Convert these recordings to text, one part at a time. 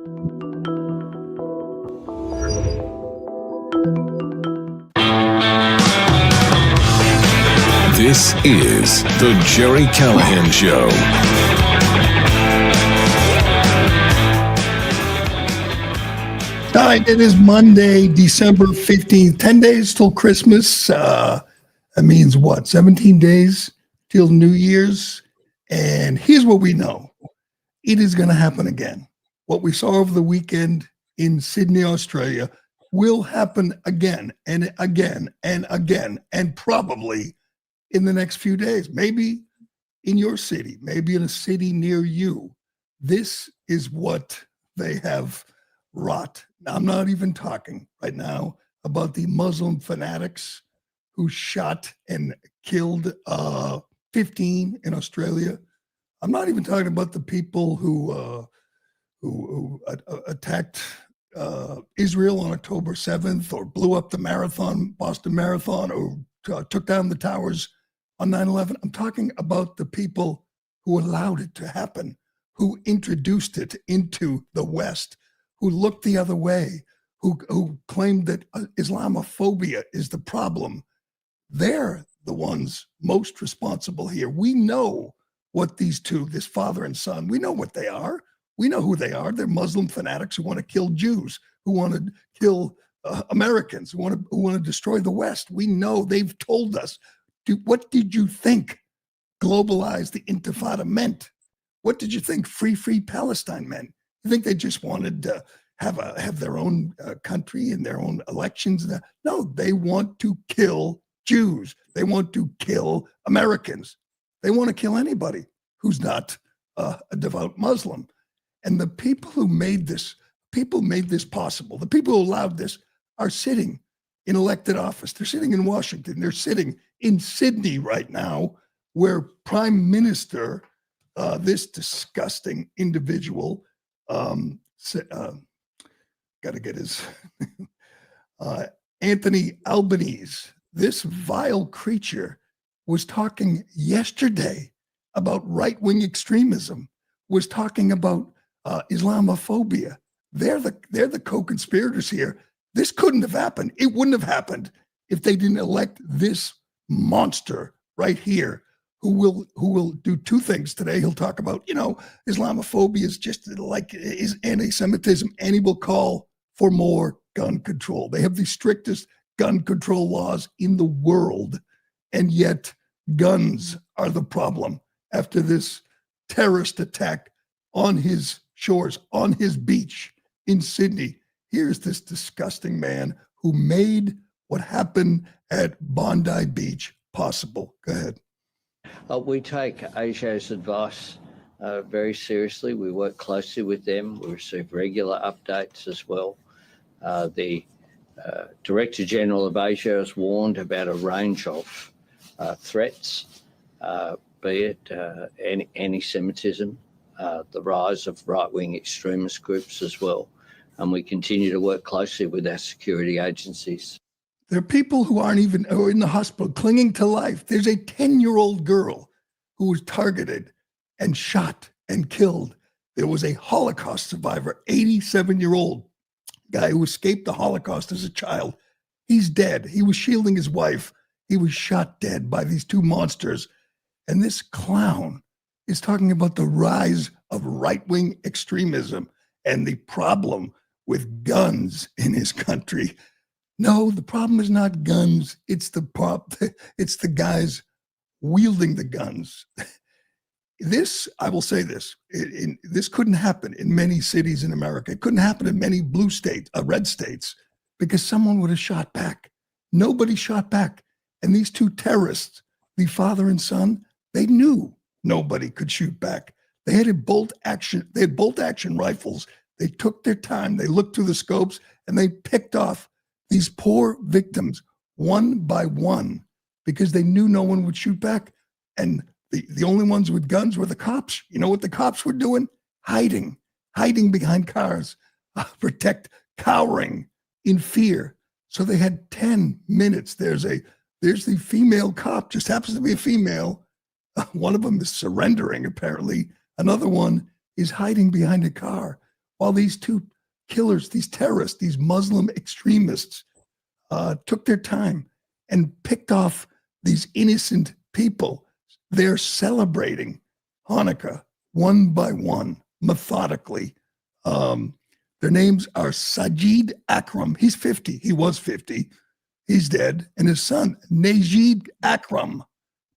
This is the Gerry Callahan Show. All right, it is Monday, December 15th, 10 days till Christmas. That means what, 17 days till New Year's? And here's what we know. It is going to happen again. What we saw over the weekend in Sydney, Australia, will happen again and again and again, and probably in the next few days, maybe in your city, maybe in a city near you. This is what they have wrought. Now, I'm not even talking right now about the Muslim fanatics who shot and killed 15 in Australia. I'm not even talking about the people who attacked Israel on October 7th, or blew up the Boston Marathon, or took down the towers on 9/11. I'm talking about the people who allowed it to happen, who introduced it into the West, who looked the other way, who claimed that Islamophobia is the problem. They're the ones most responsible here. We know what these two, this father and son, we know what they are. We know who they are. They're Muslim fanatics who want to kill Jews, who want to kill Americans, who want to destroy the West. We know, they've told us. What did you think globalize the Intifada meant? What did you think free Palestine meant? You think they just wanted to have their own country and their own elections? No, they want to kill Jews. They want to kill Americans. They want to kill anybody who's not a devout Muslim. And the people who made this possible, the people who allowed this, are sitting in elected office. They're sitting in Washington. They're sitting in Sydney right now, where Prime Minister, this disgusting individual, got to get his, Anthony Albanese, this vile creature, was talking yesterday about right-wing extremism, was talking about Islamophobia. They're the co-conspirators here. This couldn't have happened. It wouldn't have happened if they didn't elect this monster right here, who will do two things today. He'll talk about, Islamophobia is just like is anti-Semitism, and he will call for more gun control. They have the strictest gun control laws in the world, and yet guns are the problem after this terrorist attack on his shores, on his beach in Sydney. Here's this disgusting man who made what happened at Bondi Beach possible. Go ahead. We take ASIO's advice very seriously. We work closely with them. We receive regular updates as well. The Director General of ASIO has warned about a range of threats, be it anti-Semitism, the rise of right-wing extremist groups as well. And we continue to work closely with our security agencies. There are people who are in the hospital clinging to life. There's a 10-year-old girl who was targeted and shot and killed. There was a Holocaust survivor, 87-year-old guy who escaped the Holocaust as a child. He's dead. He was shielding his wife. He was shot dead by these two monsters. And this clown is talking about the rise of right-wing extremism and the problem with guns in his country. No, the problem is not guns. It's the guys wielding the guns. This, I will say this, this couldn't happen in many cities in America. It couldn't happen in many red states, because someone would have shot back. Nobody shot back. And these two terrorists, the father and son, they knew nobody could shoot back. They had bolt action rifles. They took their time. They looked through the scopes and they picked off these poor victims one by one, because they knew no one would shoot back. And the only ones with guns were the cops. You know what the cops were doing? Hiding behind cars, cowering in fear. So they had 10 minutes. There's the female cop, just happens to be a female. One of them is surrendering, apparently. Another one is hiding behind a car. while these two killers, these terrorists, these Muslim extremists took their time and picked off these innocent people. They're celebrating Hanukkah one by one, methodically. Their names are Sajid Akram. He's 50. He was 50. He's dead. And his son, Najid Akram,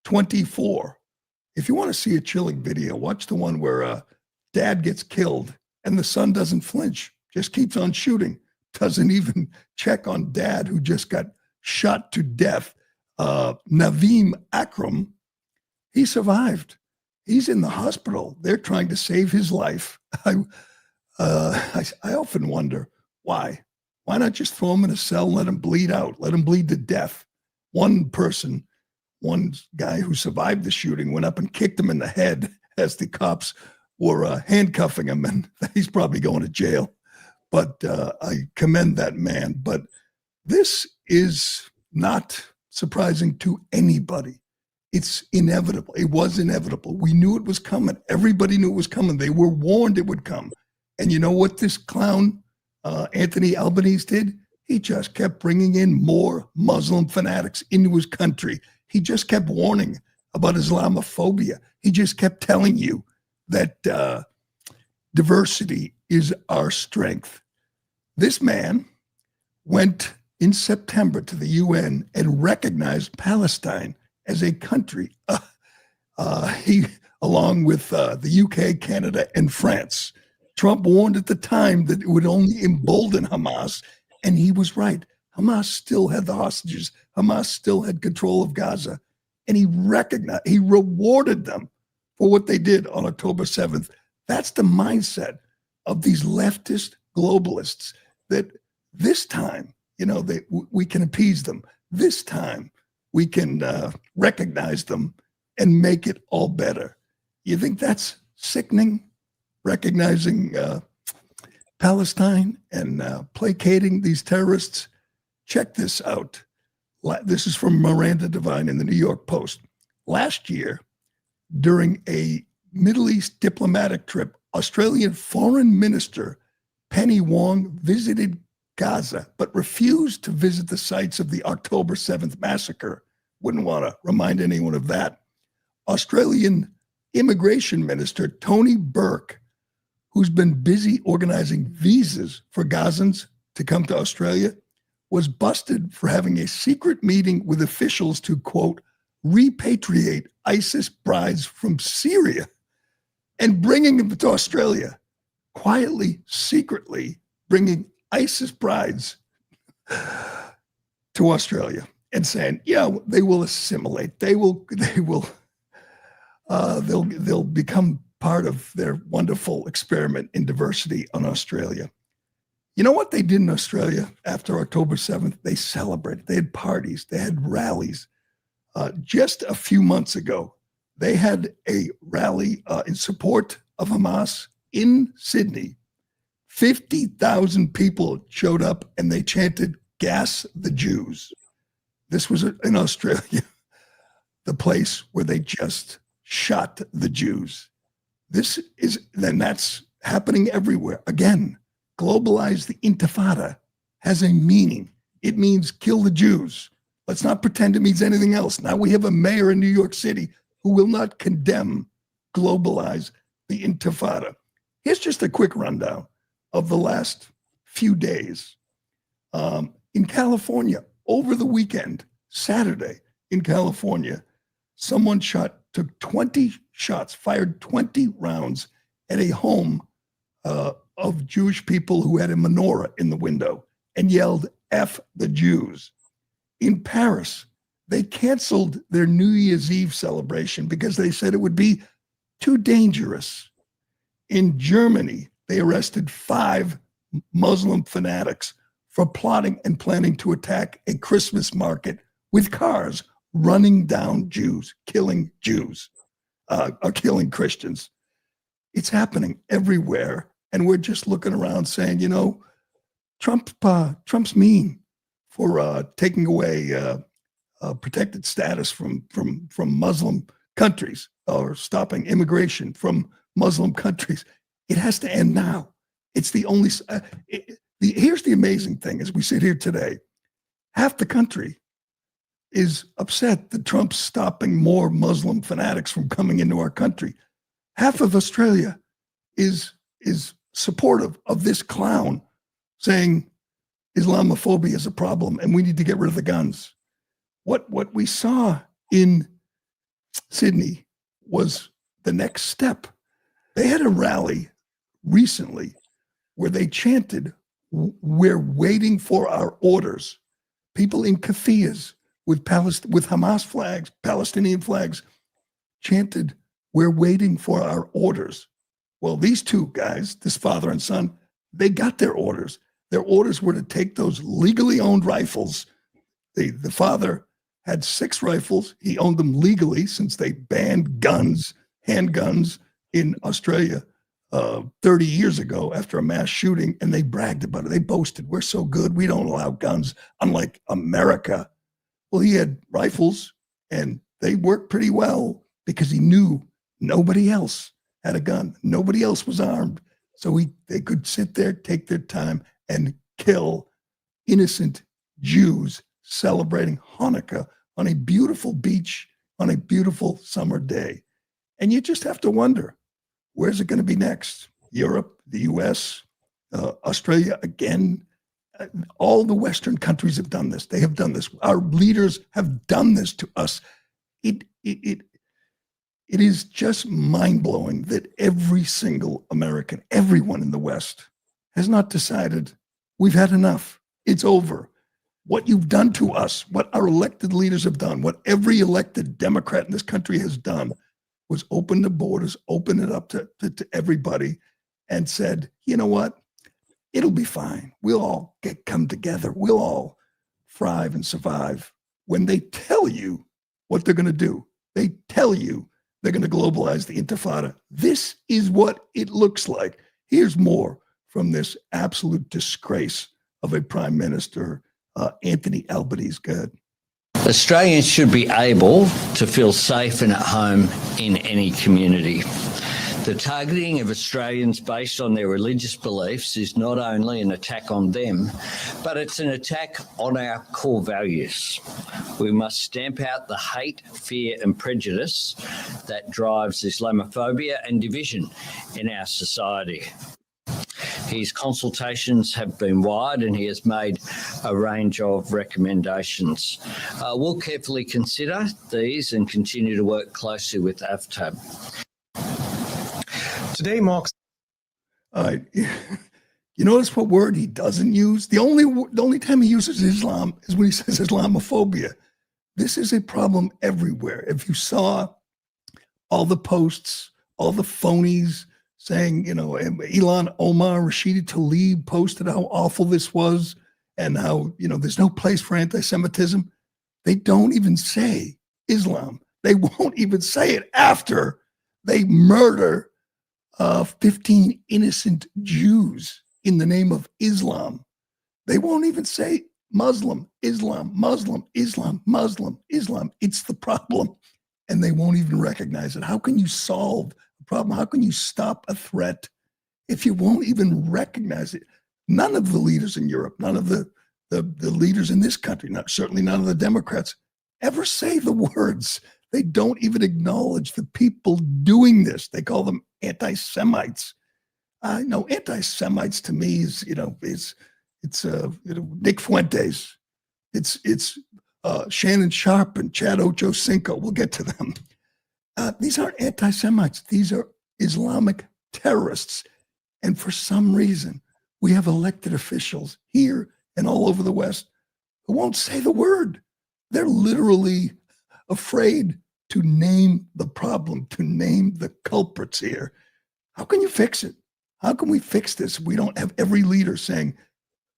24. If you want to see a chilling video, watch the one where dad gets killed and the son doesn't flinch, just keeps on shooting, doesn't even check on dad who just got shot to death. Naveem Akram, he survived. He's in the hospital. They're trying to save his life. I often wonder why. Why not just throw him in a cell and let him bleed out, let him bleed to death? One guy who survived the shooting went up and kicked him in the head as the cops were handcuffing him, and he's probably going to jail. But I commend that man. But this is not surprising to anybody. It's inevitable. It was inevitable. We knew it was coming. Everybody knew it was coming. They were warned it would come. And you know what this clown, Anthony Albanese, did? He just kept bringing in more Muslim fanatics into his country. He just kept warning about Islamophobia. He just kept telling you that diversity is our strength. This man went in September to the UN and recognized Palestine as a country. He, along with the UK, Canada, and France. Trump warned at the time that it would only embolden Hamas, and he was right. Hamas still had the hostages. Hamas still had control of Gaza, and he rewarded them for what they did on October 7th. That's the mindset of these leftist globalists, that this time, we can appease them. This time, we can recognize them and make it all better. You think that's sickening? Recognizing Palestine and placating these terrorists? Check this out. This is from Miranda Devine in the New York Post. Last year, during a Middle East diplomatic trip, Australian Foreign Minister Penny Wong visited Gaza, but refused to visit the sites of the October 7th massacre. Wouldn't want to remind anyone of that. Australian Immigration Minister Tony Burke, who's been busy organizing visas for Gazans to come to Australia, was busted for having a secret meeting with officials to, quote, repatriate ISIS brides from Syria and bringing them to Australia. Quietly, secretly bringing ISIS brides to Australia and saying, yeah, they will assimilate. They'll become part of their wonderful experiment in diversity on Australia. You know what they did in Australia after October 7th? They celebrated. They had parties. They had rallies. Just a few months ago, they had a rally in support of Hamas in Sydney. 50,000 people showed up and they chanted, "Gas the Jews." This was in Australia, the place where they just shot the Jews. That's happening everywhere. Again, globalize the intifada has a meaning. It means kill the Jews. Let's not pretend it means anything else. Now we have a mayor in New York City who will not condemn, globalize the intifada. Here's just a quick rundown of the last few days. In California, over the weekend, Saturday in California, someone took 20 shots, fired 20 rounds at a home of Jewish people who had a menorah in the window and yelled, "F the Jews." In Paris, they canceled their New Year's Eve celebration because they said it would be too dangerous. In Germany, they arrested 5 Muslim fanatics for plotting and planning to attack a Christmas market with cars, running down Jews, killing Jews, or killing Christians. It's happening everywhere. And we're just looking around saying, Trump's mean for taking away protected status from Muslim countries or stopping immigration from Muslim countries. It has to end now. It's the only, here's the amazing thing as we sit here today, half the country is upset that Trump's stopping more Muslim fanatics from coming into our country. Half of Australia is supportive of this clown saying Islamophobia is a problem and we need to get rid of the guns. What we saw in Sydney was the next step. They had a rally recently where they chanted, "We're waiting for our orders." People in keffiyehs with Hamas flags, Palestinian flags, chanted, "We're waiting for our orders." Well, these two guys, this father and son, they got their orders. Their orders were to take those legally owned rifles. The father had 6 rifles. He owned them legally since they banned guns, handguns in Australia 30 years ago after a mass shooting, and they bragged about it. They boasted, "We're so good, we don't allow guns, unlike America." Well, he had rifles, and they worked pretty well because he knew nobody else had a gun. Nobody else was armed. So they could sit there, take their time, and kill innocent Jews celebrating Hanukkah on a beautiful beach on a beautiful summer day. And you just have to wonder, where's it going to be next? Europe, the US, Australia again. All the Western countries have done this. They have done this. Our leaders have done this to us. It is just mind-blowing that every single American, everyone in the West, has not decided we've had enough. It's over. What you've done to us, what our elected leaders have done, what every elected Democrat in this country has done was open the borders, open it up to everybody, and said, you know what? It'll be fine. We'll all come together. We'll all thrive and survive. When they tell you what they're going to do, they tell you they're going to globalize the intifada. This is what it looks like. Here's more from this absolute disgrace of a prime minister, Anthony Albanese. Go ahead. Australians should be able to feel safe and at home in any community. The targeting of Australians based on their religious beliefs is not only an attack on them, but it's an attack on our core values. We must stamp out the hate, fear and prejudice that drives Islamophobia and division in our society. His consultations have been wide and he has made a range of recommendations. We'll carefully consider these and continue to work closely with AFTAB. Today marks. You notice what word he doesn't use? The only time he uses Islam is when he says Islamophobia. This is a problem everywhere. If you saw all the posts, all the phonies saying, Ilhan Omar, Rashida Tlaib posted how awful this was and how, there's no place for anti-Semitism. They don't even say Islam. They won't even say it after they murder 15 innocent Jews in the name of Islam. They won't even say Muslim, Islam, Muslim, Islam, Muslim, Islam. It's the problem. And they won't even recognize it. How can you solve the problem? How can you stop a threat if you won't even recognize it? None of the leaders in Europe, none of the leaders in this country, certainly none of the Democrats, ever say the words. They don't even acknowledge the people doing this. They call them anti-Semites. No, anti-Semites to me is Nick Fuentes. It's Shannon Sharp and Chad Ochocinco. We'll get to them. These aren't anti-Semites. These are Islamic terrorists. And for some reason, we have elected officials here and all over the West who won't say the word. They're literally afraid to name the problem, to name the culprits here. How can you fix it? How can we fix this? We don't have every leader saying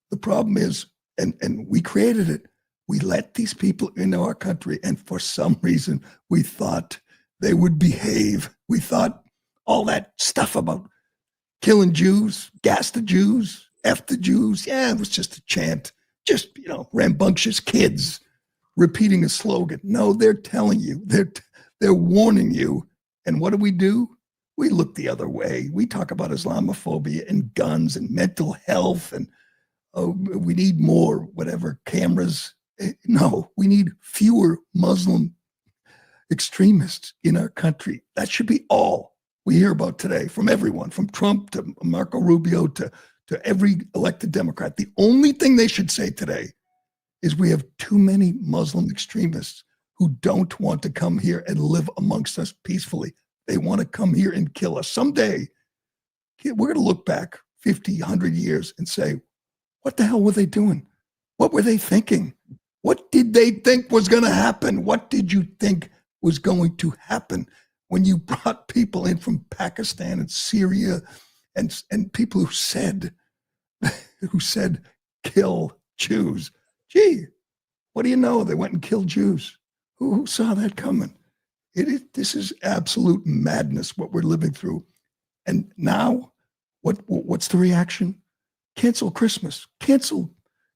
the problem is, and we created it. We let these people into our country, and for some reason, we thought they would behave. We thought all that stuff about killing Jews, gas the Jews, F the Jews, it was just a chant, just, rambunctious kids repeating a slogan. No, they're telling you, they're warning you. And what do? We look the other way. We talk about Islamophobia and guns and mental health and we need more whatever cameras. No, we need fewer Muslim extremists in our country. That should be all we hear about today from everyone, from Trump to Marco Rubio to every elected Democrat. The only thing they should say today is we have too many Muslim extremists who don't want to come here and live amongst us peacefully. They want to come here and kill us. Someday, we're going to look back 50, 100 years and say, what the hell were they doing? What were they thinking? What did they think was going to happen? What did you think was going to happen when you brought people in from Pakistan and Syria and people who said kill Jews? Gee, what do you know? They went and killed Jews. Who saw that coming? This is absolute madness, what we're living through. And now, what's the reaction? Cancel Christmas. Cancel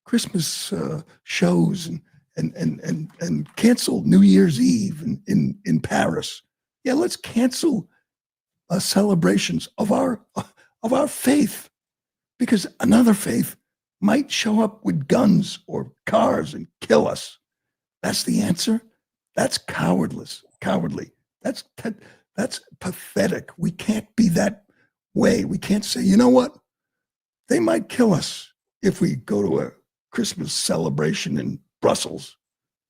Christmas shows and cancel New Year's Eve in Paris. Yeah, let's cancel celebrations of our faith, because another faith might show up with guns or cars and kill us. That's the answer. That's cowardly. That's pathetic. We can't be that way. We can't say, you know what? They might kill us if we go to a Christmas celebration in Brussels,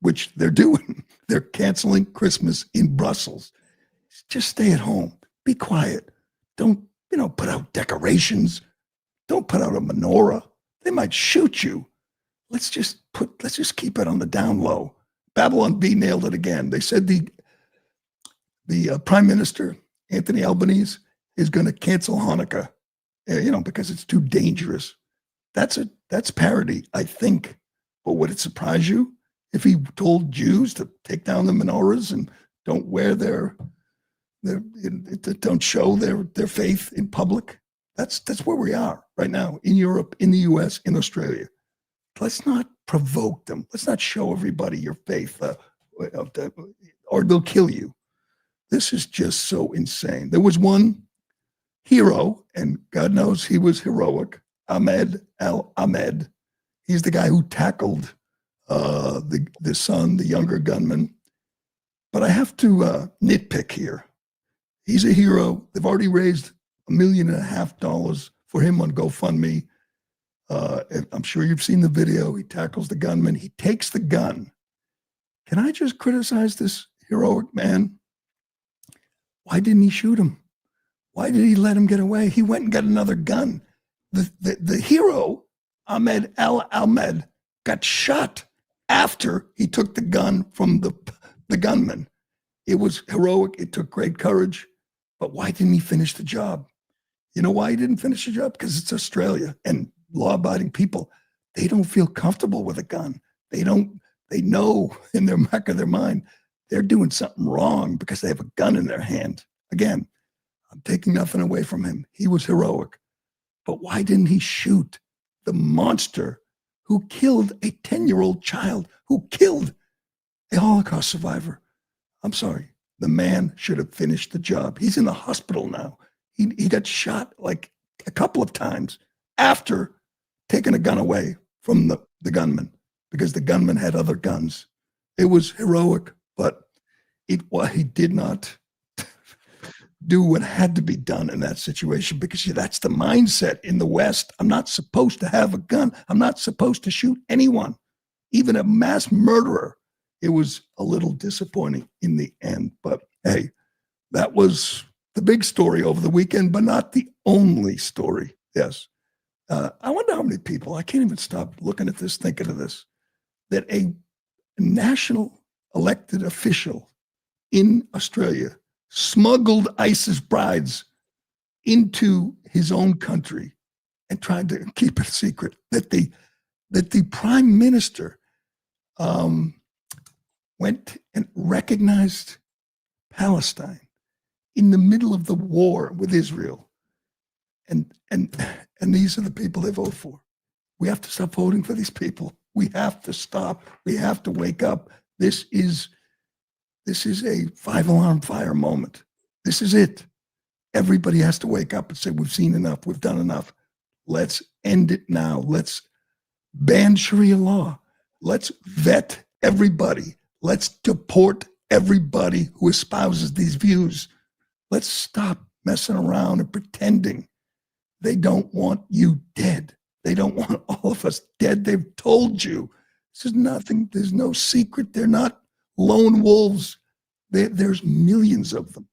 which they're doing. They're canceling Christmas in Brussels. Just stay at home. Be quiet. Don't, put out decorations. Don't put out a menorah. They might shoot you. Let's just keep it on the down low. Babylon Bee nailed it again. They said the Prime Minister, Anthony Albanese, is going to cancel Hanukkah, because it's too dangerous. That's parody, I think. But would it surprise you if he told Jews to take down the menorahs and don't wear don't show their faith in public? That's where we are right now in Europe, in the US, in Australia. Let's not provoke them. Let's not show everybody your faith, or they'll kill you. This is just so insane. There was one hero, and God knows he was heroic, Ahmed al-Ahmed. He's the guy who tackled the son, the younger gunman. But I have to nitpick here. He's a hero. They've already raised $1.5 million for him on GoFundMe. I'm sure you've seen the video. He tackles the gunman. He takes the gun. Can I just criticize this heroic man? Why didn't he shoot him? Why did he let him get away? He went and got another gun. The hero, Ahmed al-Ahmed, got shot after he took the gun from the gunman. It was heroic. It took great courage. But why didn't he finish the job? You know why he didn't finish the job? Because it's Australia, and law-abiding people, they don't feel comfortable with a gun. They know in their back of their mind, they're doing something wrong because they have a gun in their hand. Again, I'm taking nothing away from him. He was heroic. But why didn't he shoot the monster who killed a 10-year-old child, who killed a Holocaust survivor? I'm sorry. The man should have finished the job. He's in the hospital now. He got shot like a couple of times after taking a gun away from the gunman, because the gunman had other guns. It was heroic, but he did not do what had to be done in that situation, because that's the mindset in the West. I'm not supposed to have a gun. I'm not supposed to shoot anyone, even a mass murderer. It was a little disappointing in the end, but hey, that was the big story over the weekend, but not the only story. Yes. I wonder how many people, I can't even stop looking at this, thinking of this, that a national elected official in Australia smuggled ISIS brides into his own country and tried to keep it a secret, that the prime minister went and recognized Palestine in the middle of the war with Israel. And these are the people they vote for. We have to stop voting for these people. We have to stop. We have to wake up. This is a 5-alarm fire moment. This is it. Everybody has to wake up and say, we've seen enough. We've done enough. Let's end it now. Let's ban Sharia law. Let's vet everybody. Let's deport everybody who espouses these views. Let's stop messing around and pretending. They don't want you dead. They don't want all of us dead. They've told you. This is nothing. There's no secret. They're not lone wolves. There's millions of them.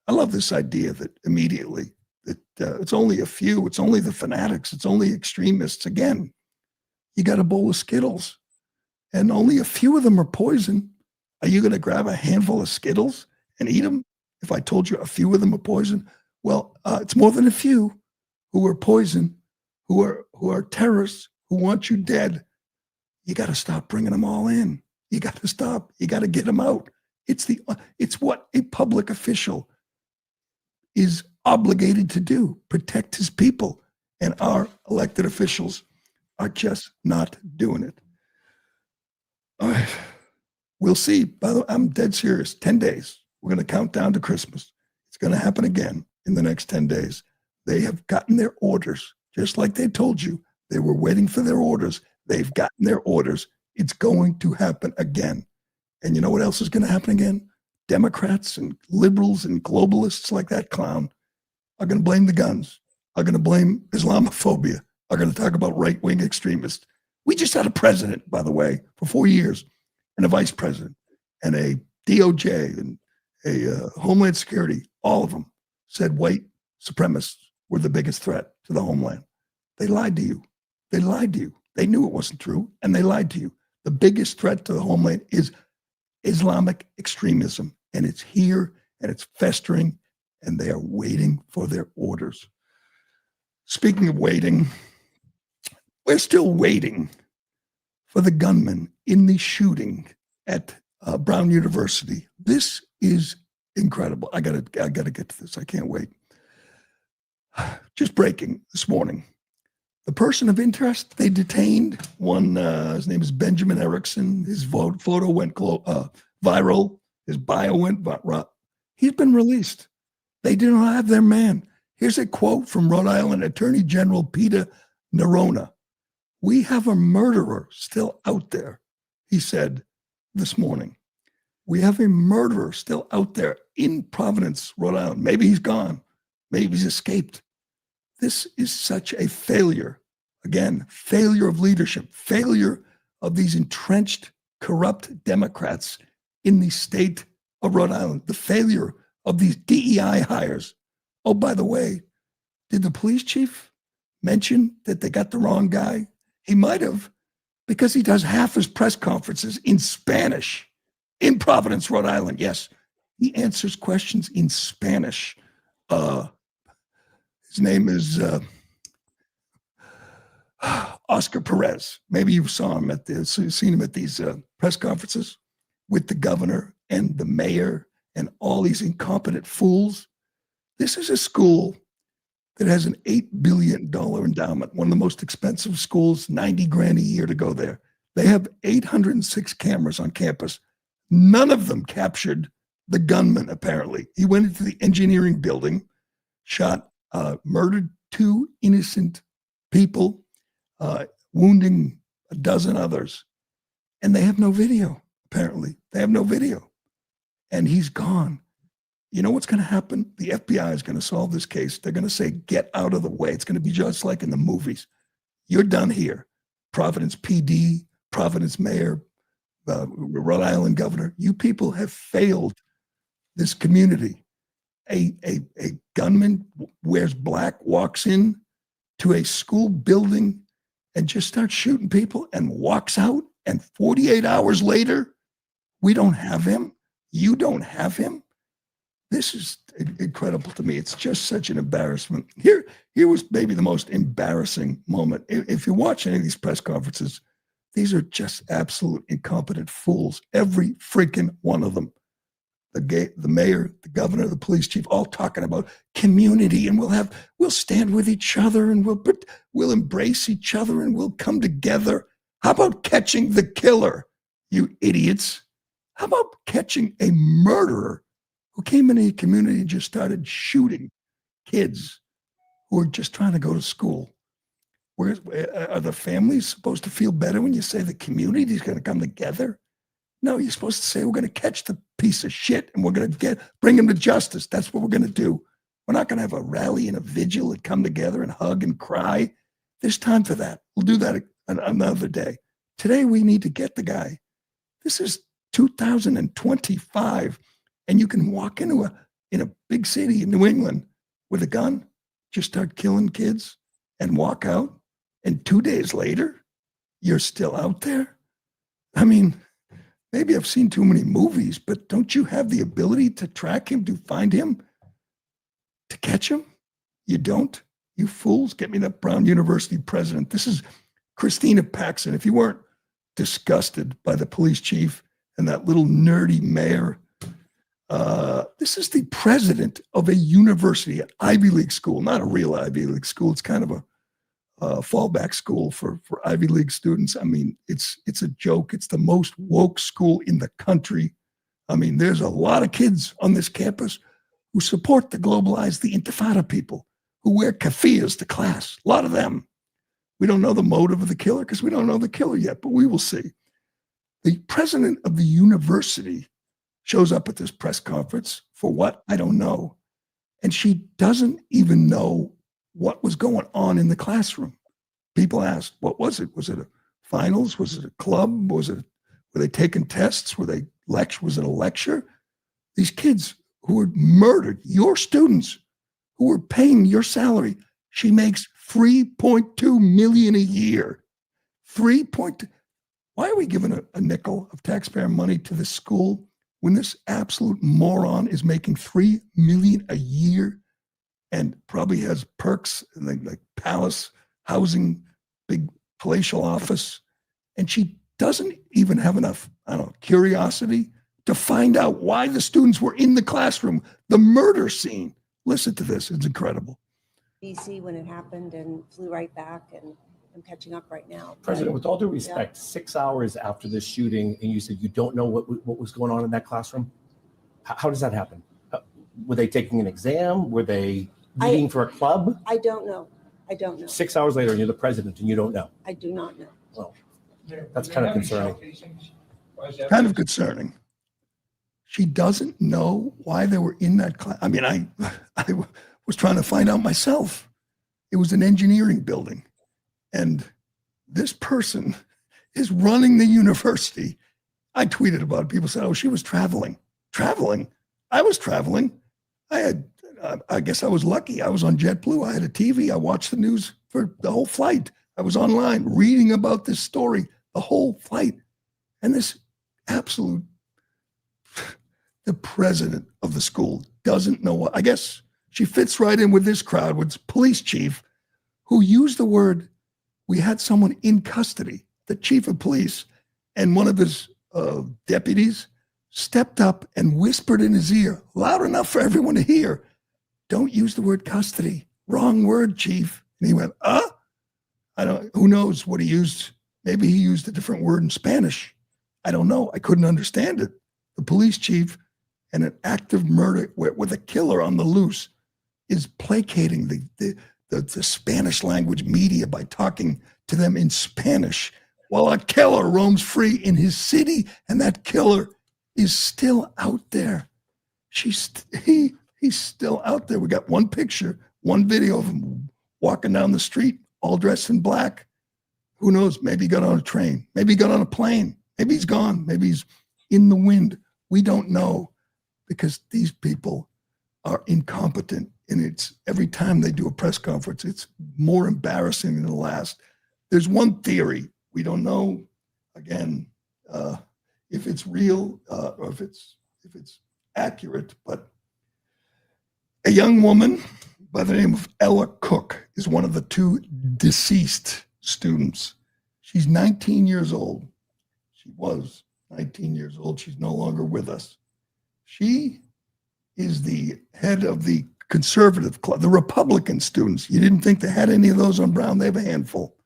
I love this idea that immediately that it's only a few. It's only the fanatics. It's only extremists. Again, you got a bowl of Skittles, and only a few of them are poison. Are you going to grab a handful of Skittles and eat them? If I told you a few of them are poison, well, it's more than a few who are poison, who are terrorists, who want you dead. You got to stop bringing them all in. You got to stop. You got to get them out. It's what a public official is obligated to do, protect his people. And our elected officials are just not doing it. All right. We'll see. By the way, I'm dead serious. 10 days. We're going to count down to Christmas. It's going to happen again in the next 10 days. They have gotten their orders, just like they told you. They were waiting for their orders. They've gotten their orders. It's going to happen again. And you know what else is going to happen again? Democrats and liberals and globalists like that clown are going to blame the guns, are going to blame Islamophobia, are going to talk about right-wing extremists. We just had a president, by the way, for 4 years, and a vice president, and a DOJ, and a Homeland Security. All of them said white supremacists were the biggest threat to the homeland. They lied to you. They lied to you. They knew it wasn't true, and they lied to you. The biggest threat to the homeland is Islamic extremism, and it's here, and it's festering, and they are waiting for their orders. Speaking of waiting, we're still waiting for the gunman in the shooting at Brown University. This is incredible. I gotta get to this. I can't wait. Just breaking this morning. The person of interest, they detained one, his name is Benjamin Erickson. His photo went viral. His bio went viral. He's been released. They do not have their man. Here's a quote from Rhode Island Attorney General Peter Nerona. We have a murderer still out there, he said this morning. We have a murderer still out there in Providence, Rhode Island. Maybe he's gone. Maybe he's escaped. This is such a failure. Again, failure of leadership, failure of these entrenched, corrupt Democrats in the state of Rhode Island, the failure of these DEI hires. Oh, by the way, did the police chief mention that they got the wrong guy? He might have, because he does half his press conferences in Spanish in Providence, Rhode Island. Yes, he answers questions in Spanish. His name is Oscar Perez. Maybe you saw him seen him at these press conferences with the governor and the mayor and all these incompetent fools. This is a school that has an $8 billion endowment, one of the most expensive schools, $90,000 a year to go there. They have 806 cameras on campus. None of them captured the gunman, apparently. He went into the engineering building, murdered 2 innocent people, wounding a dozen others. And they have no video, apparently. They have no video. And he's gone. You know what's going to happen? The FBI is going to solve this case. They're going to say, get out of the way. It's going to be just like in the movies. You're done here. Providence PD, Providence mayor, Rhode Island governor. You people have failed this community. A gunman wears black, walks in to a school building and just starts shooting people and walks out. And 48 hours later, we don't have him. You don't have him. This is incredible to me. It's just such an embarrassment. Here was maybe the most embarrassing moment. If you watch any of these press conferences, these are just absolute incompetent fools. Every freaking one of them. The mayor, the governor, the police chief, all talking about community, and we'll stand with each other, and we'll embrace each other, and we'll come together. How about catching the killer, you idiots? How about catching a murderer who came into the community and just started shooting kids who are just trying to go to school. Where are the families supposed to feel better when you say the community is going to come together? No, you're supposed to say we're going to catch the piece of shit and we're going to bring him to justice. That's what we're going to do. We're not going to have a rally and a vigil and come together and hug and cry. There's time for that. We'll do that another day. Today, we need to get the guy. This is 2025, and you can walk in a big city in New England with a gun, just start killing kids and walk out, and 2 days later, you're still out there? I mean, maybe I've seen too many movies, but don't you have the ability to track him, to find him, to catch him? You don't? You fools. Get me that Brown University president. This is Christina Paxson. If you weren't disgusted by the police chief and that little nerdy mayor, this is the president of a university, an Ivy League school, not a real Ivy League school. It's kind of a fallback school for Ivy League students. I mean, it's a joke. It's the most woke school in the country. I mean, there's a lot of kids on this campus who support the globalized, the Intifada people, who wear keffiyehs to class. A lot of them. We don't know the motive of the killer because we don't know the killer yet, but we will see. The president of the university shows up at this press conference for what? I don't know. And she doesn't even know what was going on in the classroom. People asked, what was it? Was it a finals? Was it a club? Were they taking tests? Was it a lecture? These kids who were murdered, your students who were paying your salary, she makes $3.2 million a year. 3.2. Why are we giving a nickel of taxpayer money to this school when this absolute moron is making $3 million a year and probably has perks and like palace housing, big palatial office, and she doesn't even have enough, curiosity to find out why the students were in the classroom, the murder scene. Listen to this, it's incredible. BC when it happened and flew right back, and I'm catching up right now. President, with all due respect, 6 hours after the shooting, and you said you don't know what was going on in that classroom? How does that happen? Were they taking an exam? Were they meeting for a club? I don't know. 6 hours later, and you're the president, and you don't know? I do not know. Well, that's kind of concerning. Kind of concerning. She doesn't know why they were in that class. I mean, I was trying to find out myself. It was an engineering building. And this person is running the university. I tweeted about it. People said, oh, she was traveling. Traveling? I was traveling. I guess I was lucky. I was on JetBlue. I had a TV. I watched the news for the whole flight. I was online reading about this story, the whole flight. And this absolute, the president of the school doesn't know what. I guess she fits right in with this crowd, with police chief, who used the word, we had someone in custody, the chief of police, and one of his deputies stepped up and whispered in his ear, loud enough for everyone to hear, don't use the word custody. Wrong word, chief. And he went, who knows what he used? Maybe he used a different word in Spanish. I don't know. I couldn't understand it. The police chief and an active murder with a killer on the loose is placating the Spanish language media by talking to them in Spanish while a killer roams free in his city, and that killer is still out there. He's still out there. We got one picture, one video of him walking down the street, all dressed in black. Who knows? Maybe he got on a train. Maybe he got on a plane. Maybe he's gone. Maybe he's in the wind. We don't know, because these people are incompetent. And it's every time they do a press conference, it's more embarrassing than the last. There's one theory. We don't know, again, if it's real or if it's accurate, but a young woman by the name of Ella Cook is one of the two deceased students. She's 19 years old. She was 19 years old. She's no longer with us. She is the head of the conservative club, the Republican students. You didn't think they had any of those on Brown. They have a handful.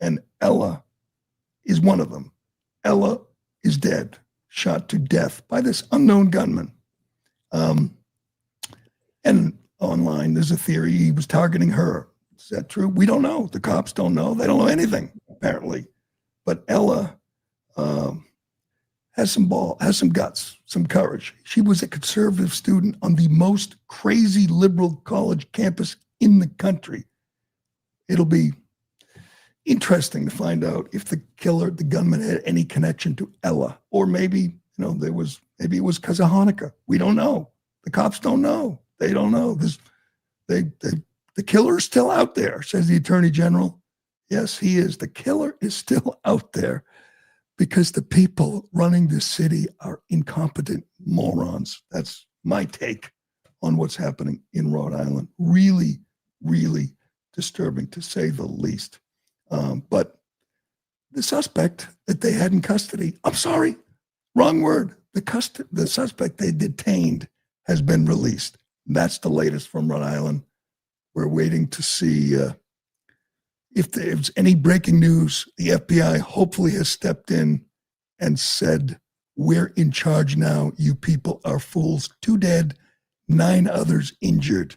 And Ella is one of them. Ella is dead, shot to death by this unknown gunman. And online. There's a theory he was targeting her. Is that true? We don't know. The cops don't know. They don't know anything, apparently. But Ella has some guts, some courage. She was a conservative student on the most crazy liberal college campus in the country. It'll be interesting to find out if the killer, the gunman, had any connection to Ella, or maybe maybe it was because of Hanukkah. We don't know. The cops don't know. They don't know. The killer is still out there, says the Attorney General. Yes, he is. The killer is still out there because the people running this city are incompetent morons. That's my take on what's happening in Rhode Island. Really, really disturbing, to say the least. But the suspect that they had in custody, I'm sorry, wrong word. The suspect they detained has been released. That's the latest from Rhode Island. We're waiting to see if there's any breaking news. The FBI hopefully has stepped in and said, we're in charge now. You people are fools. 2 dead, 9 others injured.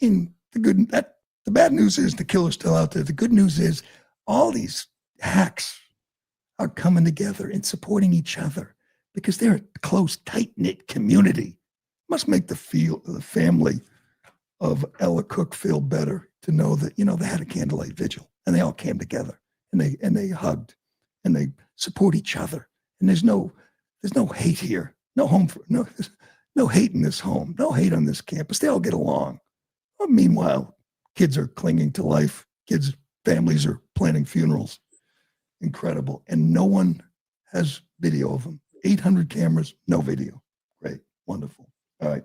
The bad news is the killer's still out there. The good news is all these hacks are coming together and supporting each other because they're a close, tight-knit community. Must make the family of Ella Cook feel better to know that, they had a candlelight vigil and they all came together and they hugged and they support each other. And there's no hate here. No hate in this home. No hate on this campus. They all get along. Well, meanwhile, kids are clinging to life. Families are planning funerals. Incredible. And no one has video of them. 800 cameras, no video. Great. Wonderful. All right.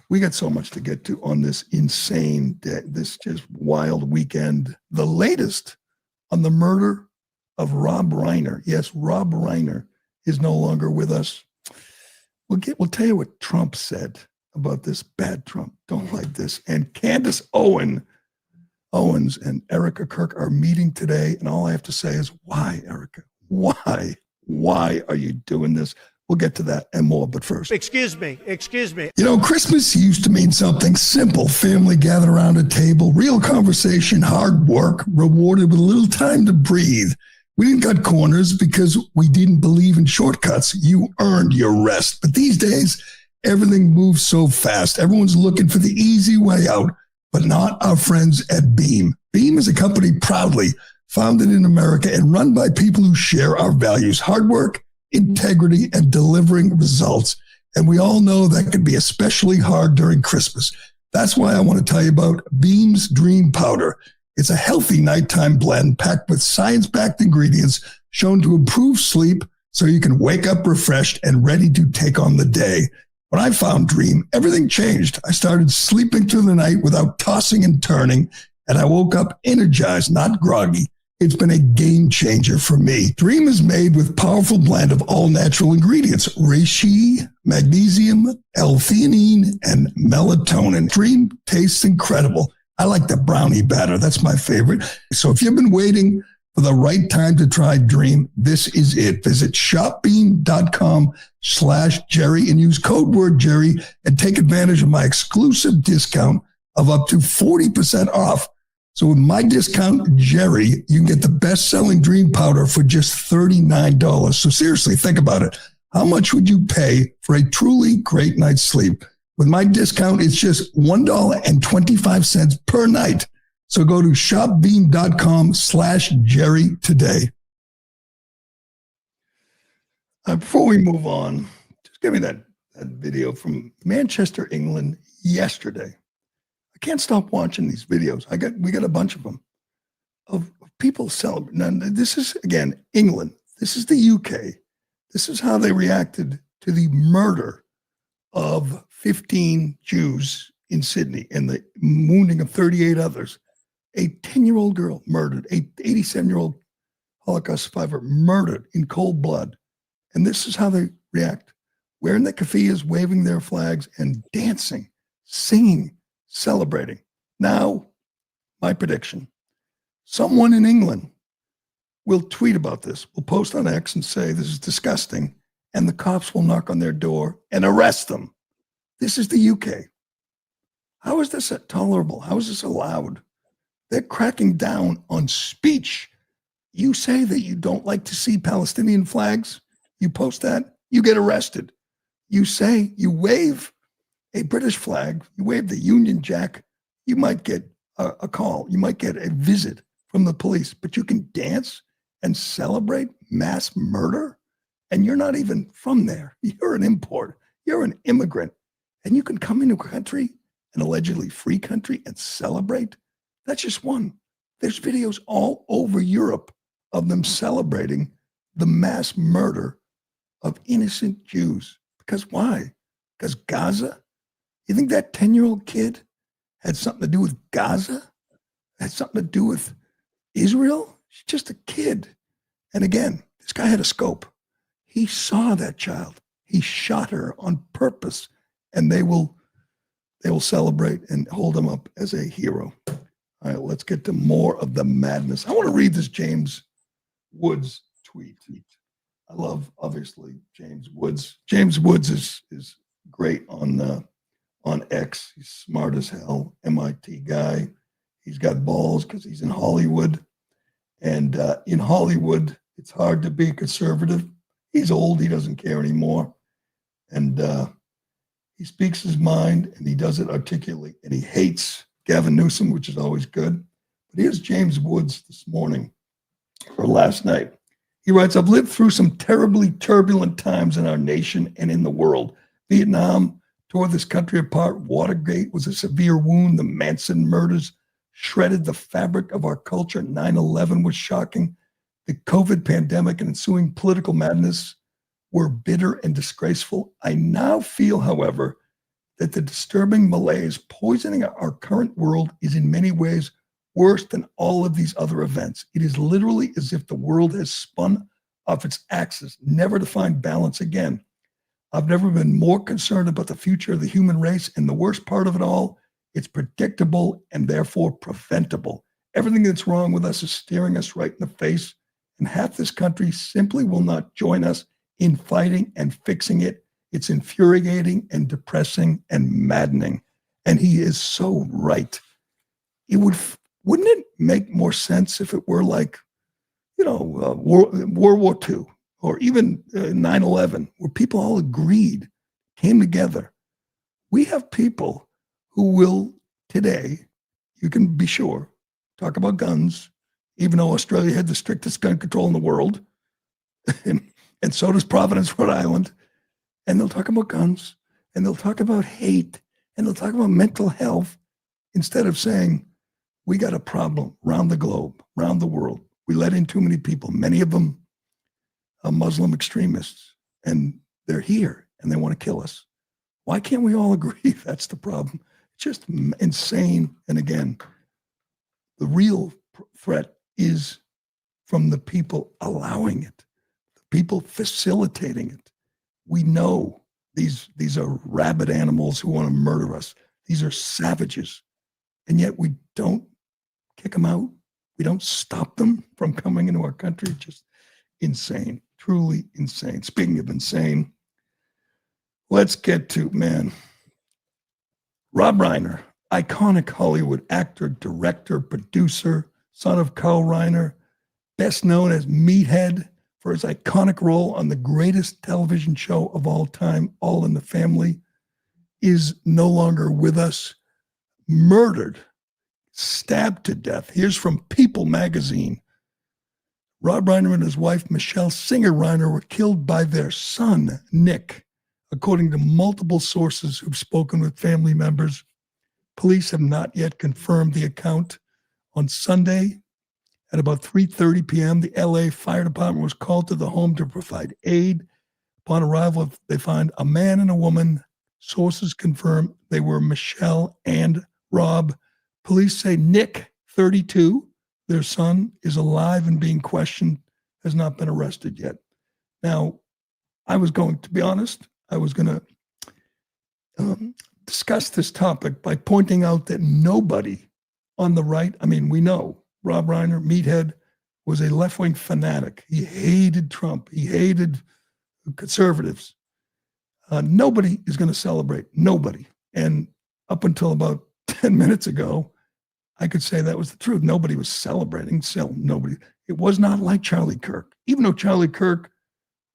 We got so much to get to on this insane day, this just wild weekend. The latest on the murder of Rob Reiner. Yes, Rob Reiner is no longer with us. We'll tell you what Trump said about this. Bad Trump. Don't like this. And Candace Owens and Erica Kirk are meeting today. And all I have to say is, why, Erica? Why? Why are you doing this? We'll get to that and more, but first. Excuse me. Christmas used to mean something simple. Family gathered around a table, real conversation, hard work, rewarded with a little time to breathe. We didn't cut corners because we didn't believe in shortcuts. You earned your rest. But these days, everything moves so fast. Everyone's looking for the easy way out, but not our friends at Beam. Beam is a company proudly founded in America and run by people who share our values: hard work, integrity, and delivering results. And we all know that can be especially hard during Christmas. That's why I want to tell you about Beam's Dream Powder. It's a healthy nighttime blend packed with science-backed ingredients shown to improve sleep so you can wake up refreshed and ready to take on the day. When I found Dream, everything changed. I started sleeping through the night without tossing and turning, and I woke up energized, not groggy. It's been a game changer for me. Dream is made with powerful blend of all natural ingredients: reishi, magnesium, L-theanine, and melatonin. Dream tastes incredible. I like the brownie batter. That's my favorite. So if you've been waiting for the right time to try Dream, this is it. Visit shopbeam.com/Gerry and use code word Gerry and take advantage of my exclusive discount of up to 40% off. So with my discount, Gerry, you can get the best-selling Dream Powder for just $39. So seriously, think about it. How much would you pay for a truly great night's sleep? With my discount, it's just $1.25 per night. So go to shopbeam.com/Gerry today. Before we move on, just give me that video from Manchester, England yesterday. I can't stop watching these videos. We got a bunch of them of people celebrating. Now, this is, again, England. This is the UK. This is how they reacted to the murder of 15 Jews in Sydney and the wounding of 38 others. A 10-year-old girl murdered, a 87-year-old Holocaust survivor murdered in cold blood. And this is how they react. Wearing their keffiyehs, waving their flags, and dancing, singing, celebrating. Now, my prediction. Someone in England will tweet about this, will post on X and say this is disgusting, and the cops will knock on their door and arrest them. This is the UK. How is this tolerable? How is this allowed? They're cracking down on speech. You say that you don't like to see Palestinian flags, you post that, you get arrested. You say you wave a British flag, you wave the Union Jack, you might get a call, you might get a visit from the police, but you can dance and celebrate mass murder, and you're not even from there. You're an import, you're an immigrant, and you can come into a country, an allegedly free country, and celebrate. That's just one. There's videos all over Europe of them celebrating the mass murder of innocent Jews. Because why? Because Gaza? You think that 10-year-old kid had something to do with Gaza? Had something to do with Israel? She's just a kid. And again, this guy had a scope. He saw that child. He shot her on purpose, and they will celebrate and hold him up as a hero. All right, let's get to more of the madness. I want to read this James Woods tweet. I love, obviously, James Woods. James Woods is great on X. He's smart as hell, MIT guy. He's got balls because he's in Hollywood. And in Hollywood, it's hard to be conservative. He's old. He doesn't care anymore. And he speaks his mind, and he does it articulately. And he hates Gavin Newsom, which is always good. But here's James Woods this morning, or last night. He writes, I've lived through some terribly turbulent times in our nation and in the world. Vietnam tore this country apart. Watergate was a severe wound. The Manson murders shredded the fabric of our culture. 9/11 was shocking. The COVID pandemic and ensuing political madness were bitter and disgraceful. I now feel, however, that the disturbing malaise poisoning our current world is in many ways worse than all of these other events. It is literally as if the world has spun off its axis, never to find balance again. I've never been more concerned about the future of the human race, and the worst part of it all, it's predictable and therefore preventable. Everything that's wrong with us is staring us right in the face, and half this country simply will not join us in fighting and fixing it. It's infuriating and depressing and maddening. And he is so right. Wouldn't it make more sense if it were like, World War II or even 9/11, where people all agreed, came together? We have people who will today, you can be sure, talk about guns, even though Australia had the strictest gun control in the world, and so does Providence, Rhode Island. And they'll talk about guns, and they'll talk about hate, and they'll talk about mental health, instead of saying, we got a problem around the globe, around the world. We let in too many people, many of them are Muslim extremists, and they're here, and they want to kill us. Why can't we all agree that's the problem? It's just insane. And again, the real threat is from the people allowing it, the people facilitating it. We know these are rabid animals who want to murder us. These are savages. And yet we don't kick them out. We don't stop them from coming into our country. Just insane, truly insane. Speaking of insane, let's get to, Rob Reiner, iconic Hollywood actor, director, producer, son of Carl Reiner, best known as Meathead for his iconic role on the greatest television show of all time, All in the Family, is no longer with us. Murdered, stabbed to death. Here's from People magazine. Rob Reiner and his wife, Michelle Singer Reiner, were killed by their son, Nick, according to multiple sources who've spoken with family members. Police have not yet confirmed the account. On Sunday, at about 3:30 p.m., the LA Fire Department was called to the home to provide aid. Upon arrival, they find a man and a woman. Sources confirm they were Michelle and Rob. Police say Nick, 32, their son, is alive and being questioned, has not been arrested yet. Now, to be honest, I was going to discuss this topic by pointing out that nobody on the right, we know Rob Reiner, Meathead, was a left-wing fanatic. He hated Trump. He hated conservatives. Nobody is going to celebrate. Nobody. And up until about 10 minutes ago, I could say that was the truth. Nobody was celebrating. Still, nobody. It was not like Charlie Kirk, even though Charlie Kirk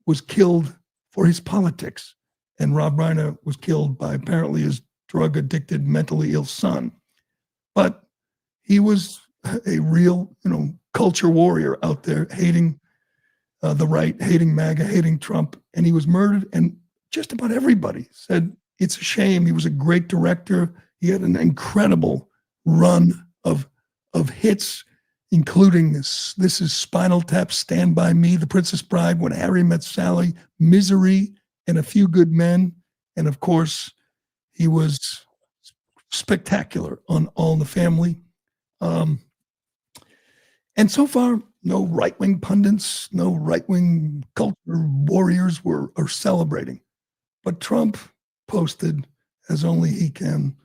was killed for his politics, and Rob Reiner was killed by apparently his drug-addicted, mentally ill son. But he was a real, culture warrior out there, hating the right, hating MAGA, hating Trump, and he was murdered. And just about everybody said it's a shame. He was a great director. He had an incredible run of hits, including this is Spinal Tap, Stand By Me, The Princess Bride, When Harry Met Sally, Misery, and A Few Good Men. And of course, he was spectacular on All in the Family. And so far, no right-wing pundits, no right-wing culture warriors are celebrating. But Trump posted, as only he can,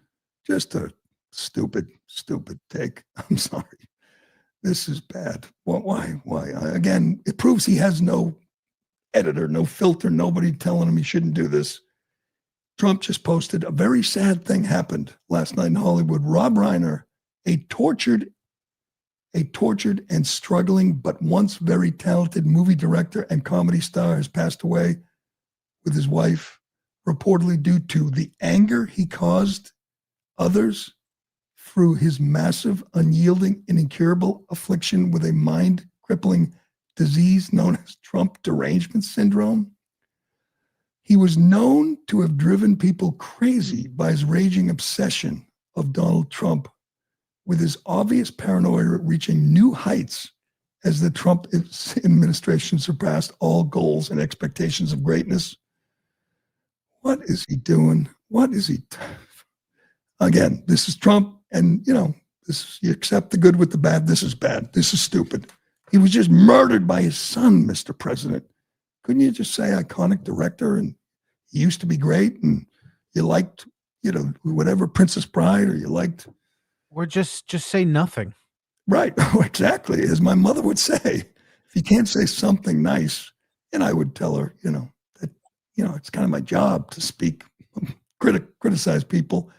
just a stupid take. I'm sorry. This is bad. Why? Again, it proves he has no editor, no filter, nobody telling him he shouldn't do this. Trump just posted a very sad thing happened last night in Hollywood. Rob Reiner, a tortured and struggling but once very talented movie director and comedy star, has passed away with his wife, reportedly due to the anger he caused others through his massive, unyielding, and incurable affliction with a mind-crippling disease known as Trump derangement syndrome. He was known to have driven people crazy by his raging obsession of Donald Trump, with his obvious paranoia reaching new heights as the Trump administration surpassed all goals and expectations of greatness. What is he doing? Again, this is Trump, and you accept the good with the bad. This is bad. This is stupid. He was just murdered by his son, Mr. President. Couldn't you just say iconic director, and he used to be great, and you liked, whatever, Princess Bride, or you liked... Or just say nothing. Right. Exactly. As my mother would say, if you can't say something nice, and I would tell her, that, it's kind of my job to speak, criticize people.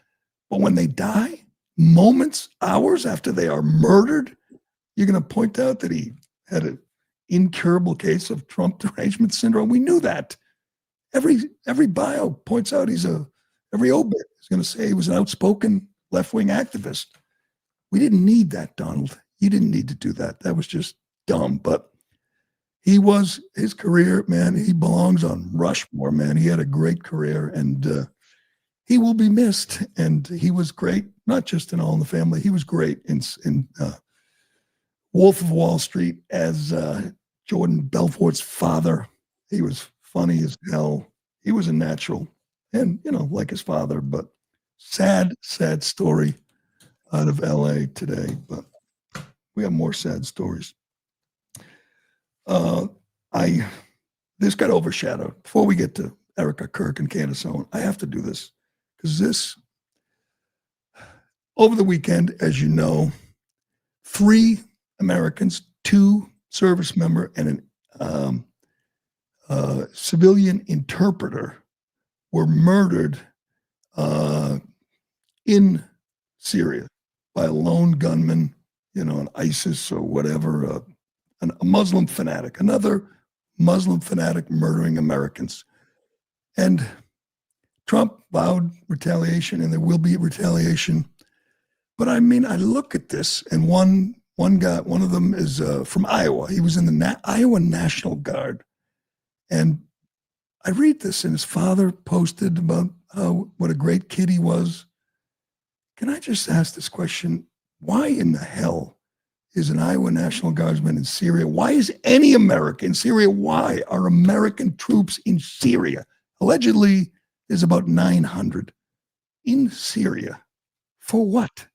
But when they die, moments, hours after they are murdered, you're going to point out that he had an incurable case of Trump derangement syndrome. We knew that. Every bio points out every obit is going to say he was an outspoken left-wing activist. We didn't need that, Donald. You didn't need to do that. That was just dumb. But his career, man, he belongs on Rushmore, man. He had a great career, and he will be missed. And he was great, not just in All in the Family. He was great in Wolf of Wall Street as Jordan Belfort's father. He was funny as hell. He was a natural, and, like his father, but sad story out of LA today, but we have more sad stories. This got overshadowed. Before we get to Erica Kirk and Candace Owen, I have to do this, because over the weekend, as you know, 3 Americans, 2 service member and an civilian interpreter were murdered in Syria by a lone gunman, an ISIS or whatever, a Muslim fanatic, another Muslim fanatic murdering Americans. And Trump vowed retaliation, and there will be retaliation. But I look at this, and one of them is from Iowa. He was in the Iowa National Guard. And I read this, and his father posted about what a great kid he was. Can I just ask this question? Why in the hell is an Iowa National Guardsman in Syria? Why is any American in Syria? Why are American troops in Syria? Allegedly, there's about 900 in Syria. For what?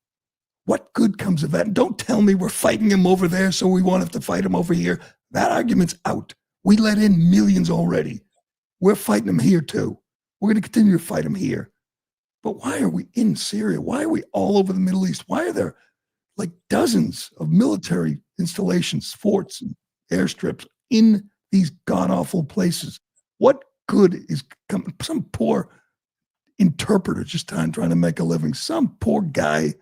What good comes of that? Don't tell me we're fighting him over there, so we won't have to fight him over here. That argument's out. We let in millions already. We're fighting him here too. We're going to continue to fight him here. But why are we in Syria? Why are we all over the Middle East? Why are there like dozens of military installations, forts, and airstrips in these god-awful places? What good is coming? Some poor interpreter just trying to make a living. Some poor guy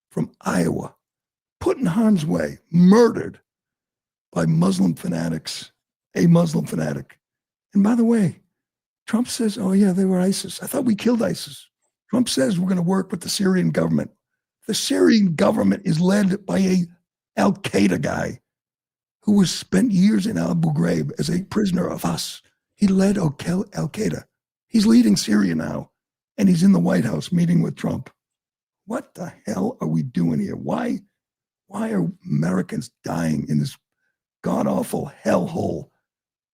from Iowa put in harm's way, murdered by Muslim fanatics, a Muslim fanatic. And by the way, Trump says, oh yeah, they were ISIS. I thought we killed ISIS. Trump says we're going to work with the Syrian government. The Syrian government is led by a Al-Qaeda guy who was spent years in Abu Ghraib as a prisoner of us. He led Al-Qaeda. He's leading Syria now, and he's in the White House meeting with Trump. What the hell are we doing here? Why are Americans dying in this god-awful hellhole?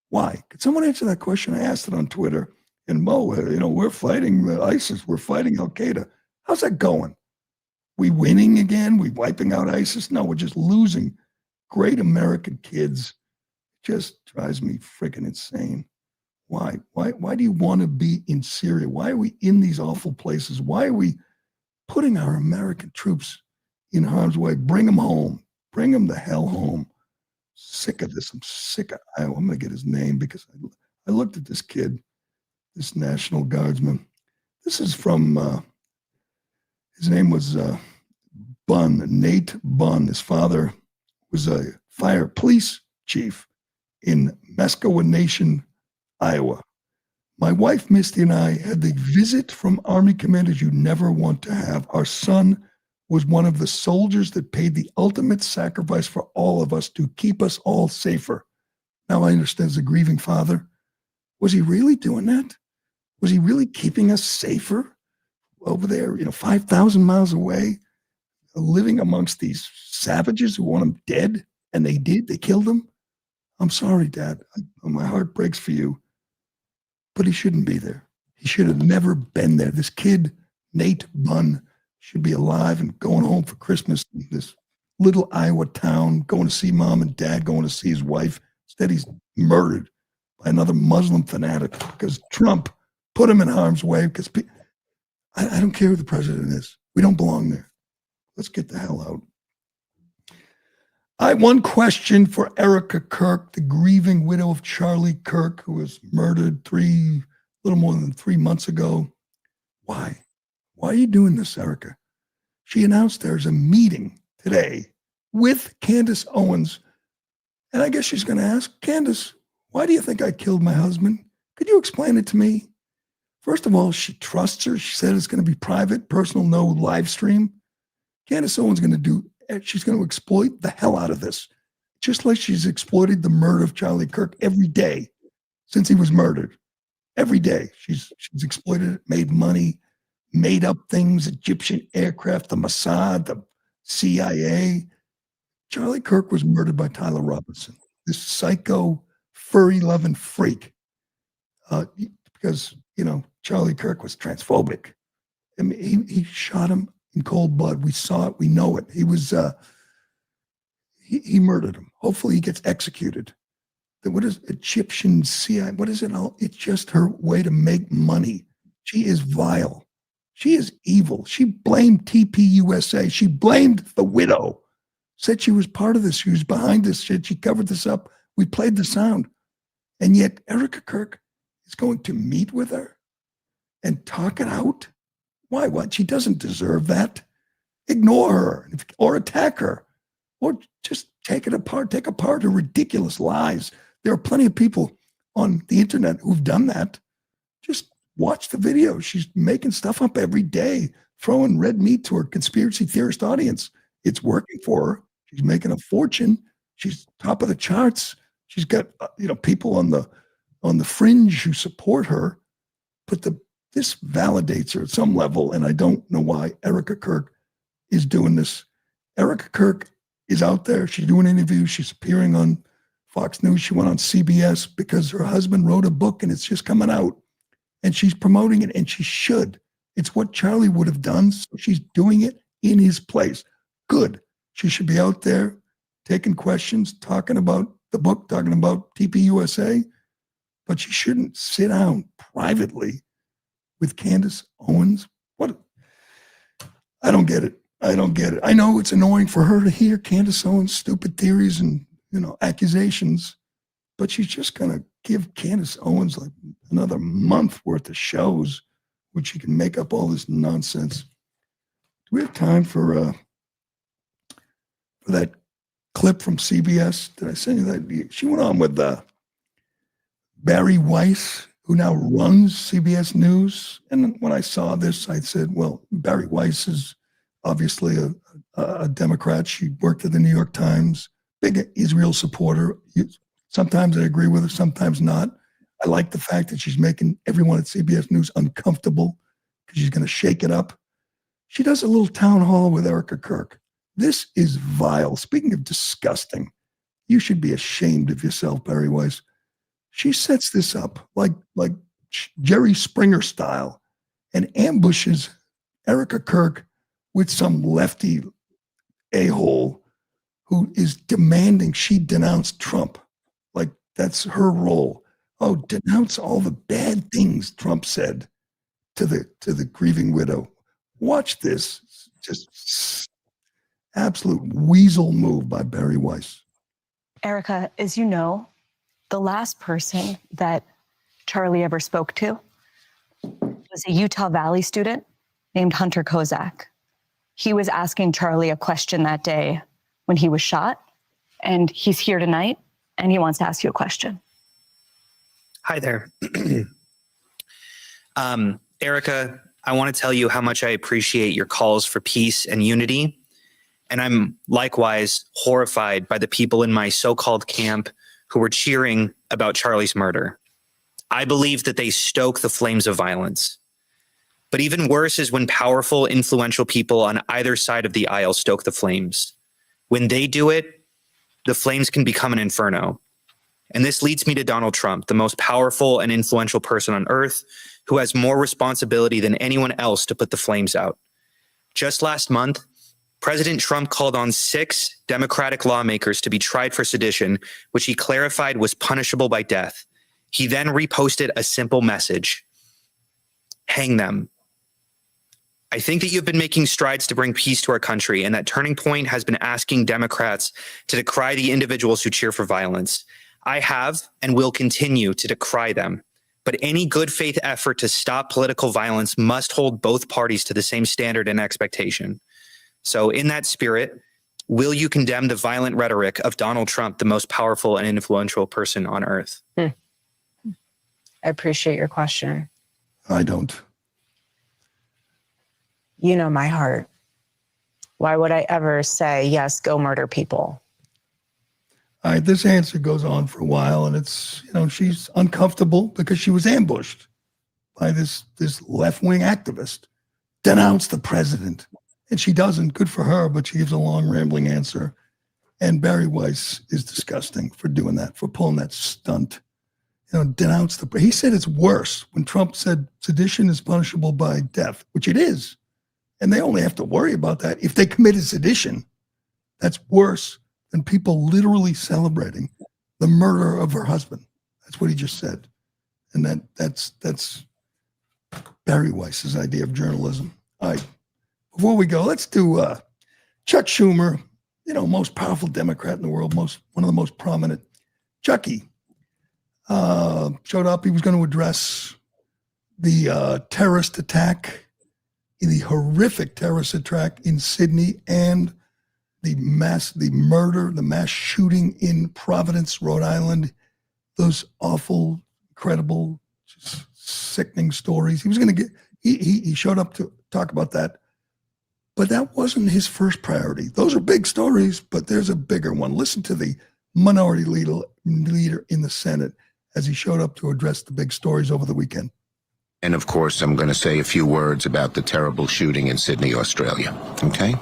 Why? Could someone answer that question? I asked it on Twitter. And Mo, we're fighting ISIS. We're fighting Al-Qaeda. How's that going? We winning again? We wiping out ISIS? No, we're just losing great American kids. Just drives me freaking insane. Why? Why do you want to be in Syria? Why are we in these awful places? Why are we putting our American troops in harm's way? Bring them home. Bring them the hell home. Sick of this. I'm sick of Iowa. I'm going to get his name because I looked at this kid, this National Guardsman. This is from, his name was Nate Bunn. His father was a fire police chief in Muscatine, Iowa. My wife, Misty, and I had the visit from Army commanders you never want to have. Our son was one of the soldiers that paid the ultimate sacrifice for all of us to keep us all safer. Now I understand as a grieving father. Was he really doing that? Was he really keeping us safer over there, 5,000 miles away, living amongst these savages who want him dead? And they did. They killed him. I'm sorry, Dad. My heart breaks for you. But he shouldn't be there. He should have never been there. This kid, Nate Bunn, should be alive and going home for Christmas in this little Iowa town, going to see mom and dad, going to see his wife. Instead, he's murdered by another Muslim fanatic because Trump put him in harm's way. Because I don't care who the president is. We don't belong there. Let's get the hell out. I have one question for Erica Kirk, the grieving widow of Charlie Kirk, who was murdered a little more than 3 months ago. Why? Why are you doing this, Erica? She announced there's a meeting today with Candace Owens. And I guess she's going to ask, Candace, why do you think I killed my husband? Could you explain it to me? First of all, she trusts her. She said it's going to be private, personal, no live stream. Candace Owens she's going to exploit the hell out of this, just like she's exploited the murder of Charlie Kirk every day since he was murdered. Every day she's exploited it, made money, made up things, Egyptian aircraft, the Mossad, the CIA. Charlie Kirk was murdered by Tyler Robinson, this psycho, furry-loving freak, because, Charlie Kirk was transphobic. I mean, he shot him in cold blood. We saw it. We know it. He was, he murdered him. Hopefully he gets executed. What is Egyptian CIA? What is it all? It's just her way to make money. She is vile. She is evil. She blamed TPUSA. She blamed the widow. Said she was part of this. She was behind this shit. She covered this up. We played the sound. And yet Erica Kirk is going to meet with her and talk it out. Why? What? She doesn't deserve that. Ignore her or attack her or just take apart her ridiculous lies. There are plenty of people on the internet who've done that. Just watch the video. She's making stuff up every day, throwing red meat to her conspiracy theorist audience. It's working for her. She's making a fortune. She's top of the charts. She's got people on the fringe who support her. But this validates her at some level, and I don't know why Erica Kirk is doing this. Erica Kirk is out there. She's doing interviews. She's appearing on Fox News. She went on CBS because her husband wrote a book, and it's just coming out. And she's promoting it, and she should. It's what Charlie would have done, so she's doing it in his place. Good. She should be out there taking questions, talking about the book, talking about TPUSA, but she shouldn't sit down privately with Candace Owens. What? I don't get it. I don't get it. I know it's annoying for her to hear Candace Owens' stupid theories and, accusations, but she's just going to give Candace Owens like another month worth of shows which she can make up all this nonsense. Do we have time for that clip from CBS? Did I send you that? She went on with Barry Weiss, who now runs CBS News. And when I saw this, I said, well, Barry Weiss is obviously a Democrat. She worked at the New York Times, big Israel supporter. Sometimes I agree with her, sometimes not. I like the fact that she's making everyone at CBS News uncomfortable because she's going to shake it up. She does a little town hall with Erica Kirk. This is vile. Speaking of disgusting, you should be ashamed of yourself, Barry Weiss. She sets this up like Jerry Springer style and ambushes Erica Kirk with some lefty a-hole who is demanding she denounce Trump. Like that's her role. Oh, denounce all the bad things Trump said to the grieving widow. Watch this. Just absolute weasel move by Barry Weiss. Erica, as you know, the last person that Charlie ever spoke to was a Utah Valley student named Hunter Kozak. He was asking Charlie a question that day when he was shot, and he's here tonight, and he wants to ask you a question. Hi there. Erica, I want to tell you how much I appreciate your calls for peace and unity. And I'm likewise horrified by the people in my so-called camp who were cheering about Charlie's murder. I believe that they stoke the flames of violence. But even worse is when powerful, influential people on either side of the aisle stoke the flames. When they do it, the flames can become an inferno. And this leads me to Donald Trump, the most powerful and influential person on earth, who has more responsibility than anyone else to put the flames out. Just last month, President Trump called on 6 Democratic lawmakers to be tried for sedition, which he clarified was punishable by death. He then reposted a simple message: hang them. I think that you've been making strides to bring peace to our country, and that turning point has been asking Democrats to decry the individuals who cheer for violence. I have and will continue to decry them. But any good faith effort to stop political violence must hold both parties to the same standard and expectation. So in that spirit, will you condemn the violent rhetoric of Donald Trump, the most powerful and influential person on earth? I appreciate your question. I don't. You know my heart. Why would I ever say, yes, go murder people? All right, this answer goes on for a while, and it's, she's uncomfortable because she was ambushed by this left-wing activist. Denounce the president. And she doesn't. Good for her, but she gives a long, rambling answer. And Barry Weiss is disgusting for doing that, for pulling that stunt. Denounce the. He said it's worse when Trump said sedition is punishable by death, which it is. And they only have to worry about that if they committed sedition. That's worse than people literally celebrating the murder of her husband. That's what he just said. And that's Barry Weiss's idea of journalism. All right. Before we go, let's do Chuck Schumer, most powerful Democrat in the world, one of the most prominent. Chucky showed up. He was going to address the terrorist attack, the horrific terrorist attack in Sydney, and the mass shooting in Providence, Rhode Island. Those awful, incredible, just sickening stories. He was going to get. He showed up to talk about that. But that wasn't his first priority. Those are big stories, but there's a bigger one. Listen to the minority leader in the Senate as he showed up to address the big stories over the weekend. And of course, I'm going to say a few words about the terrible shooting in Sydney, Australia. Okay?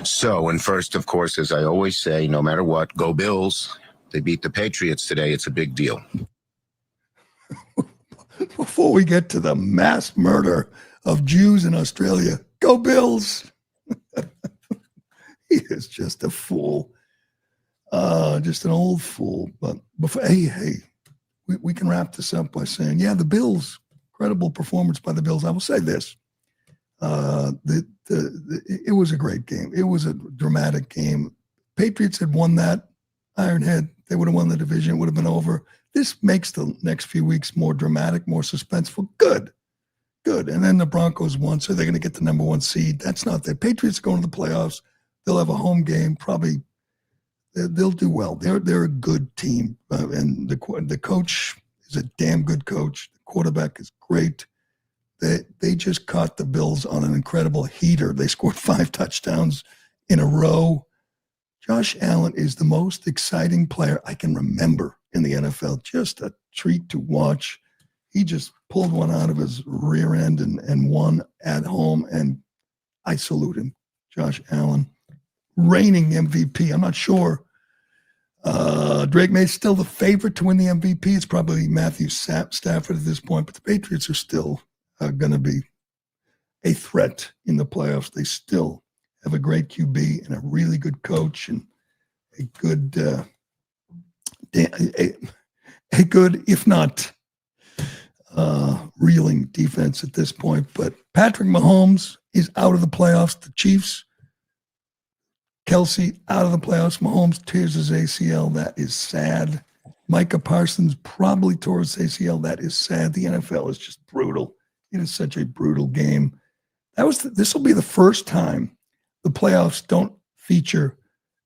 So, and first, of course, as I always say, no matter what, go Bills. They beat the Patriots today. It's a big deal. Before we get to the mass murder of Jews in Australia, go Bills. He is just a fool. Just an old fool. But before, we can wrap this up by saying, the Bills, incredible performance by the Bills. I will say this. It was a great game. It was a dramatic game. Patriots had won that Ironhead. They would have won the division. It would have been over. This makes the next few weeks more dramatic, more suspenseful. Good. good. And then the Broncos won, so they're going to get the number 1 seed. That's not the Patriots going to the playoffs. They'll have a home game. Probably they'll do well. They're a good team, and the coach is a damn good coach. The quarterback is great. They just caught the Bills on an incredible heater. They scored 5 touchdowns in a row. Josh Allen is the most exciting player I can remember in the NFL. Just a treat to watch. He just pulled one out of his rear end and won at home, and I salute him. Josh Allen, reigning MVP. I'm not sure. Drake May's still the favorite to win the MVP. It's probably Matthew Stafford at this point, but the Patriots are still going to be a threat in the playoffs. They still have a great QB and a really good coach and a good, if not reeling defense at this point. But Patrick Mahomes is out of the playoffs. The Chiefs, Kelsey out of the playoffs. Mahomes tears his ACL. That is sad. Micah Parsons probably tore his ACL. That is sad. The NFL is just brutal. It is such a brutal game. This will be the first time the playoffs don't feature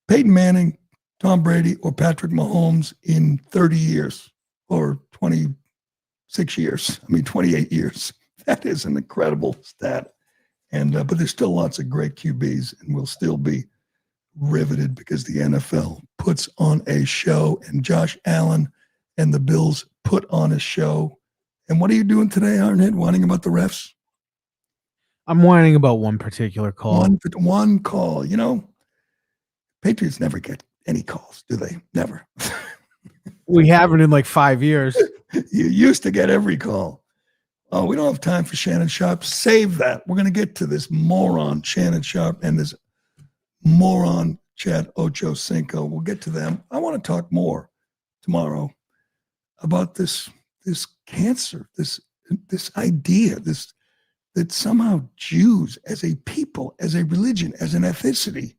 Peyton Manning, Tom Brady, or Patrick Mahomes in 30 years or 26 years. 28 years. That is an incredible stat. And but there's still lots of great QBs, and we'll still be riveted because the NFL puts on a show, and Josh Allen and the Bills put on a show. And what are you doing today, Arnett? Whining about the refs? I'm whining about one particular call. One call. Patriots never get any calls, do they? Never. We haven't in like 5 years. You used to get every call. Oh, we don't have time for Shannon Sharp. Save that. We're going to get to this moron, Shannon Sharp, and this moron, Chad Ochocinco. We'll get to them. I want to talk more tomorrow about this cancer, this idea, that somehow Jews as a people, as a religion, as an ethnicity,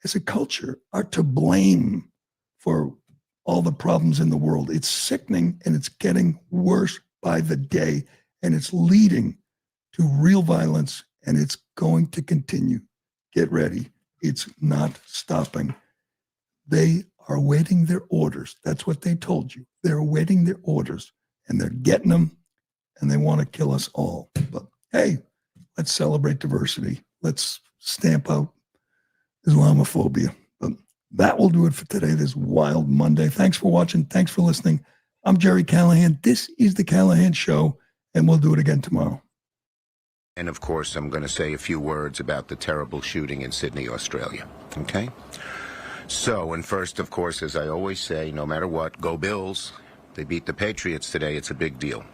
as a culture are to blame for all the problems in the world. It's sickening, and it's getting worse by the day, and it's leading to real violence, and it's going to continue. Get ready. It's not stopping. They are awaiting their orders. That's what they told you. They're awaiting their orders, and they're getting them, and they want to kill us all. But hey, let's celebrate diversity. Let's stamp out Islamophobia. But that will do it for today, this wild Monday. Thanks for watching. Thanks for listening. I'm Gerry Callahan. This is The Callahan Show, and we'll do it again tomorrow. And of course, I'm going to say a few words about the terrible shooting in Sydney, Australia. Okay? So, and first, of course, as I always say, no matter what, go Bills. They beat the Patriots today. It's a big deal.